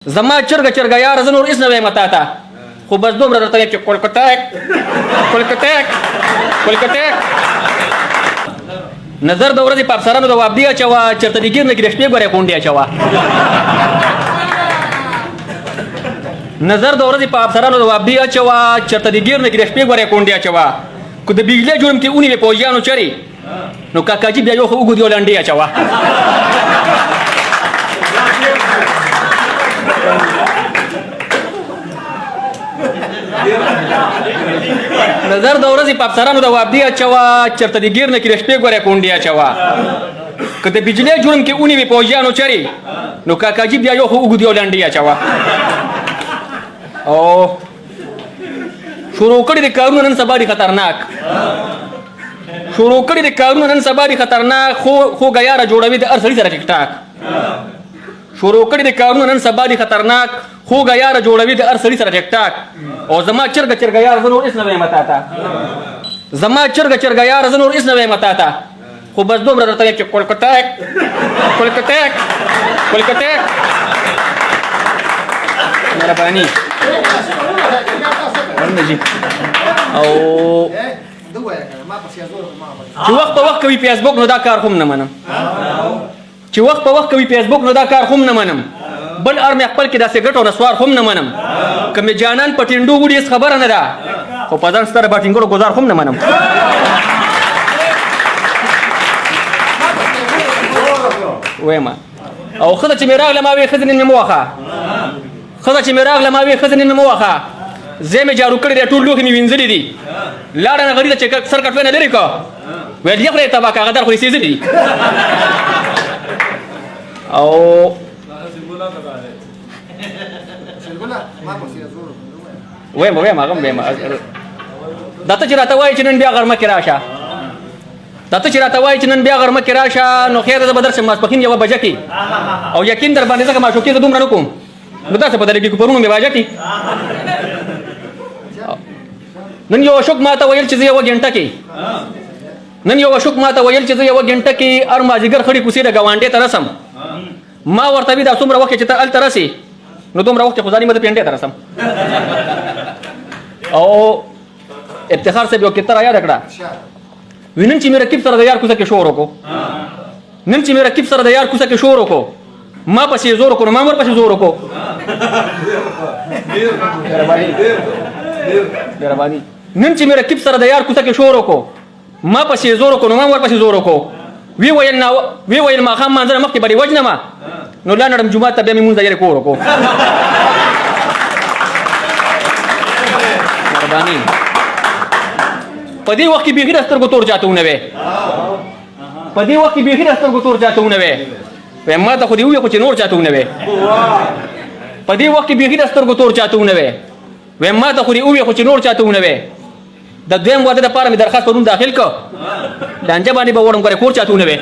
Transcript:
زما چرګ یار زه نور هېڅ نه وایم تا ته خو بس دومره درته وایم چې کولکټک کولکټک کولکټک نظر د ورځې په افسرانو د وابدي اچوه چېرته د ګیر نه کې د شپې ګورې کونډې اچوه نظر د ورځې په افسرانو د وابدي اچوه چېرته د ګیر نه کې د شپې ګورې کونډې اچوه که د بجلۍ جرم کې ونیوې پوځیانو چرې نو کاکاجي بیا یو خو اوږد یو لنډې اچوه نظر د ورځې په افسرانو د وابدي اچوه چېرته د ګیر نه کې د شپې ګورې کونډې اچوه که د بجلۍ جرم کې ونیوې پوځیانو چرې نو کاکاجي بیا یو خو اوږد یو لنډې اچوه او شروع کړي د کارونه نن سبا دي خطرناک شروع کړي د کارونه نن سبا دي خطرناک خو ګیاره جوړوي د هر سړي سره ټیک ټاک شروع کړي د کارونه نن سبا دي خطرناک خو ګیاره جوړوي د هر سړي سره ټیک ټاک او زما چرګ یار زه نور هېڅ نه وایم تا ته زما چرګ یار زه نور هېڅ نه وایم تا ته خو بس دومره درته وایم چې کولکټک کولکټک کولکټک مهرباني او چې وخت په وخت کوي فیسبوک نو دا کار هم نه منم چې وخت په وخت کوي فیسبوک نو دا کار هم نه منم بل ار مې خپل کې داسې ګټ او نسوار هم نه منم که مې جانان په ټینډو وړي هېڅ خبره نه ده خو په ځان ستره باټینګړو ګزار هم نه منم وایم او ښځه چې مې راغله ما وې ښځې نن مې مه وخه ښځه چې مې راغله ما وې ښځې نن مې مه وخه ځای مې جارو کړی دی ټول لوښي مې وینځلي دي لاړه نه غریزه چې سر کټوی نه لرې که ویل یې خدای تباه که هغه در خو یې سېځلي دي او وایم هغه هم وایم دا ته چې راته وایي چې نن بیا غرمه کې راشه دا ته چې راته وایي چې نن بیا غرمه کې راشه نو خیر زه به درشم ماسپښین یوه بجه کې او یقین در باندې ځکه معشوقې زه دومره نه کوم نو داسې په دلګي پرونو مې واجه کې نن یو اشوک ما ته ویل چې زه یوه ګنټه کې نن یو اشوک ما ته ویل چې زه یوه ګنټه کې هر مازدیګر خړې کوڅې د ګاونډۍ ته رسم ما ورته وي دا څومره وخت چې ته هلته رسې نو دومره وخت چې خو ځاني مه د پینډۍ ته رسم او افتخار صاحب یو کتره یاده کړه وي نن چې مې رقیب سره د یار کوڅه کې شور وکړو نن چې مې رقیب سره د یار کوڅه کې شور وکړو ما پسې یې زور وکړو نو ما هم ورپسې زور وکړو مهرباني نن چې مې رقیب سره د یار کوڅه کې شور وکړو ما پسې یې زور وکړو نو ما هم ورپسې زور وکړو وی ویل ماښام مانځه نه مخکې به دې وژنمه نو لا نړم جومات ته بیا مې مونځ د یارې کور وکړو مهرباني په دې وخت کې بیخي د سترګو تور چاته ونه وی په دې وخت کې بیخي د سترګو تور چاته ونه وی وایم ما ته خو دې وویل خو چې نور چاته ونه وی په دې وخت کې بیخي د سترګو تور چاته ونه وی وایم ما ته خو دې وویل خو چې نور چاته ونه وی د دویم واده دپاره مې درخواست پرون داخل کړ لانجه باندې به وړم ګورې کور چاته ونه وی